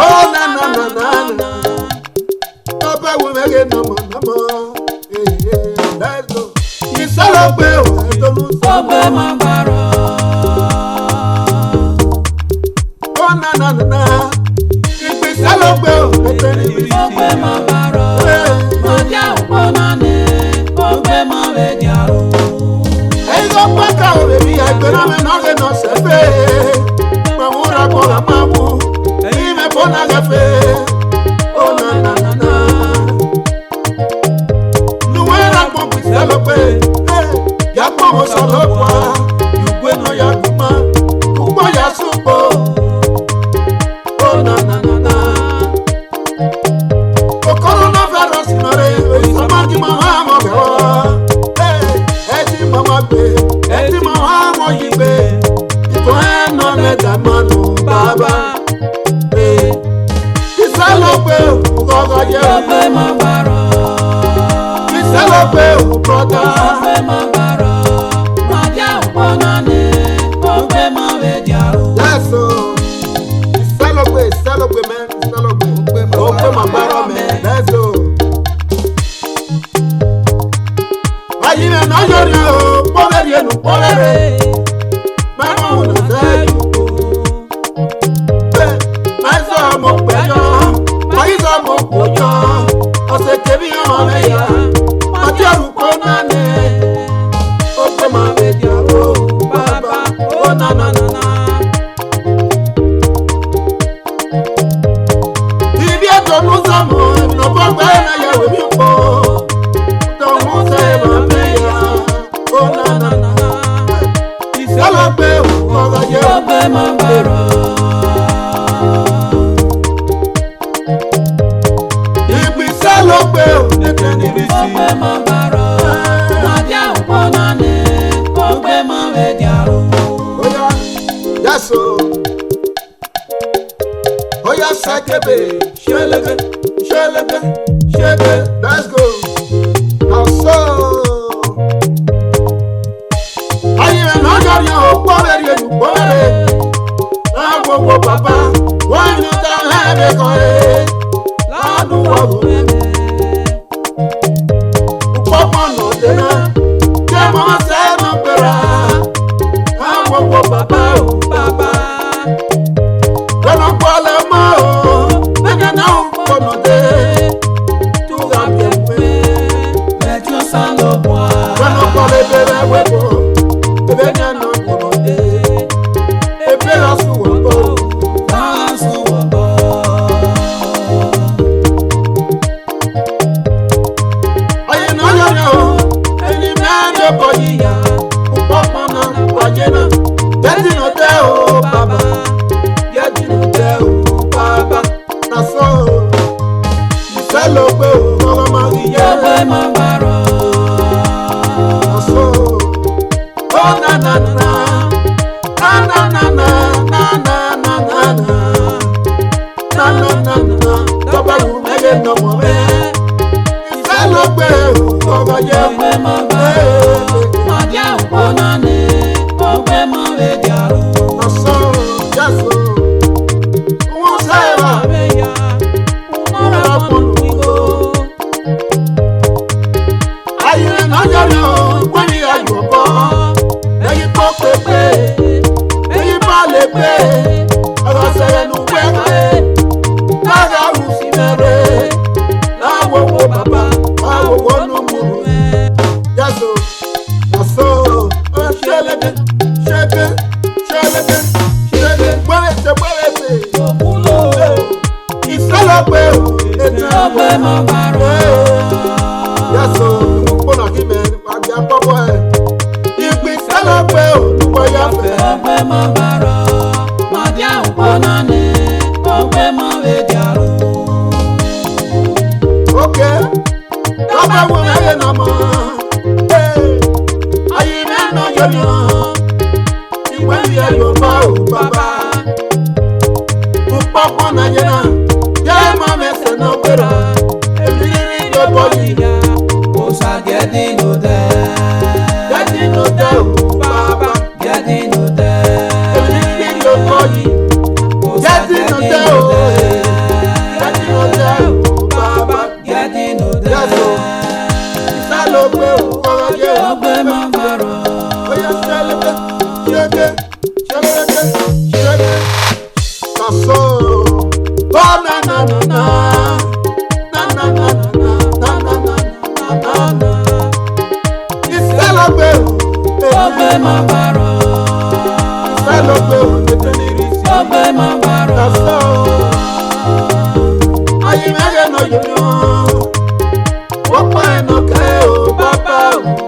Oh na na na na na. Oba we make it no more no more. Let's go. Ìsálọ̀gbé o tó mú sí. Ọgbẹ́ máa bàrọ̀. Oh na na na na. Ìsálọ̀gbé o tó ní bí. Ọgbẹ́ máa bàrọ̀. Mọ̀já òpó náà ní ọgbẹ́ máa lè dìárò. Ẹyin tó pẹ́ ká o bèbí ẹgbẹ́ náà mi náà lè nà sẹ́fẹ̀. Màmúra kọ́ la máa mú. Ẹyin mi bọ́ náà gẹ̀fẹ̀. Oh na na na na. Nuwẹ́rẹ́ gbọ́ ìsálọ̀gbé. Yàgbọ́ mo sọ̀rọ̀ pa. Ìgbé náà yàgbọ́ ma. Kúgbọ́ yà súpọ̀. Oh na na na na. Coronavirus nore. Ìsọmọ́jú máa wá mọ̀ bẹ̀ wá. Ẹ ti máa wá gbé. Ẹ ti máa wá mọ̀ yí gbé. Ìtọ́ ẹ̀ náà lẹ́dàá máa nù bàbá. Ìsálọ̀gbé òkúkọ́ yẹ. Ọgbẹ́ máa bàrọ̀. Ìsálọ̀gbé òkúkọ́. Ọgbẹ́ máa bàrọ̀. Mọ̀já òpó náà ní ọgbẹ́ máa lè dìárò. Yes, ìsálọ̀gbé mẹ́, ìsálọ̀gbé. Òkú máa bárọ̀ mẹ́, let's go. Ayé mi náà yọrí o, pọ́lẹ́rì ẹnu pọ́lẹ́rì. Mẹ́mọ̀ wò ló fẹ́ yòókù. Máa sọ ọmọ pẹ́jọ́, máa sọ ọmọ pọ́jọ́. Ọ̀sẹ̀ kébí ọmọ mẹ́yà, ọtí àrùkọ náà ní. Òkú máa lè dìárò, bàbá, ó nà nà nà nà. Ibi ètò Mùsàmù, ìbùnàfọ́ gbẹ́ náà yẹ wò mí pọ̀. Tó Mùsà ìbá mẹ́yà, ó nà nà nà nà. Ìsálọ̀gbé òkúkọ́ yẹ. Ọgbẹ́ máa bàrọ̀. Ìsálọ̀gbé òkúkọ́ níbi sí. Ọgbẹ́ máa bàrọ̀. Mọ̀já òpó náà ní ọgbẹ́ máa lè dìárò. Oya, yaso. Oya sakebe, shelebe, shelebe, shebe. Let's go. Aso. Ayi me na yori o pore ri enu pore. Na gbogbo papa, wọ́n ní ta hebe kan e. Lanu wo bebe. Upọpọ no dena. Je mo se no pera. Na gbogbo papa o papa. Kono kwale mo o. Nega na o kono de. Tu ga bien pe. Mẹ́jọ sálọ bọ̀ á. Kono kwale bere webo. Ebe nya no kono de. Ebe la su wo bo. Láàsù wọ̀ bọ̀. Aye na yori o. Eni me de ko yiya. Upọpọ na waje na. Yeti no de o baba. Yeti no de o baba. Na so. Ìsálọ̀gbé òkúkọ́ máa rí yẹ. Ọgbẹ́ máa bàrọ̀. Na so. Oh na na na. Na na na na. Na na na na na. Na na na na. Dọ́gba ìwú mẹ́gẹ́ nà mọ̀ mẹ́. Ìsálọ̀gbé òkúkọ́ yẹ. Ọgbẹ́ máa bàrọ̀. Mọ̀já òpó náà ní ọgbẹ́ máa lè dìárò. Na so. Yaso. Wọ́n sẹ́yà. Àbẹ̀yà ọ̀rọ̀ ọ̀pọ̀lù ìgò. Ayé náà yọrí o. Wọ́n ní ayọ̀ bọ̀. Ẹyin tó pépé. Ẹyin bá lè gbé. Ọ̀rọ̀ sẹ́yìn nù wẹ́rẹ́. Lára rù sí mẹ́rẹ́. Láwo wo bàbá. Láwo wo nù múru. Yaso. Yaso. Ṣẹlẹ̀dẹ̀. Ṣẹ́gbẹ́. Ṣẹlẹ̀dẹ̀. Ṣẹlẹ̀. Gbẹ́rẹ́sẹ̀. Òkúlò Ìsálọ̀gbé ètò ọgbẹ́ máa bàrọ̀. Yaso. Ìmúpọ̀nà kí mẹ́rin pàgbé àpọ̀pọ̀ ẹ̀. Ìgbì ìsálọ̀gbé olùkọ́ yàfẹ́. Ọgbẹ́ máa bàrọ̀. Mọ̀já òpó náà ní ọgbẹ́ máa lè dìárò. Okay. Lọ́pẹ́ wo mẹ́rin nà mọ́. Ayé mẹ́rin yóò yàn. Ìwé mi ẹ̀ yóò bá o bàbá. Púpọ̀ náà yẹn náà. Yẹ́ máa mẹ́sẹ̀ náà gbéra. Èmi rí yóò bọ́ yìí. Kò ṣàgẹ́dì ló dẹ́. Yẹ́dí ló dé o bàbá. Gẹ́dì ló dẹ́. Èmi rí yóò bọ́ yìí. Shereke, Kaso. Oh na na na na, na na na na na na na na. Iselogbe, Ogbe mabaro. Iselogbe, netenirisi. Ogbe mabaro. Kaso. Ayi mege no yoyo, wọ́pọ̀ ẹnu kẹ́ o bàbá o.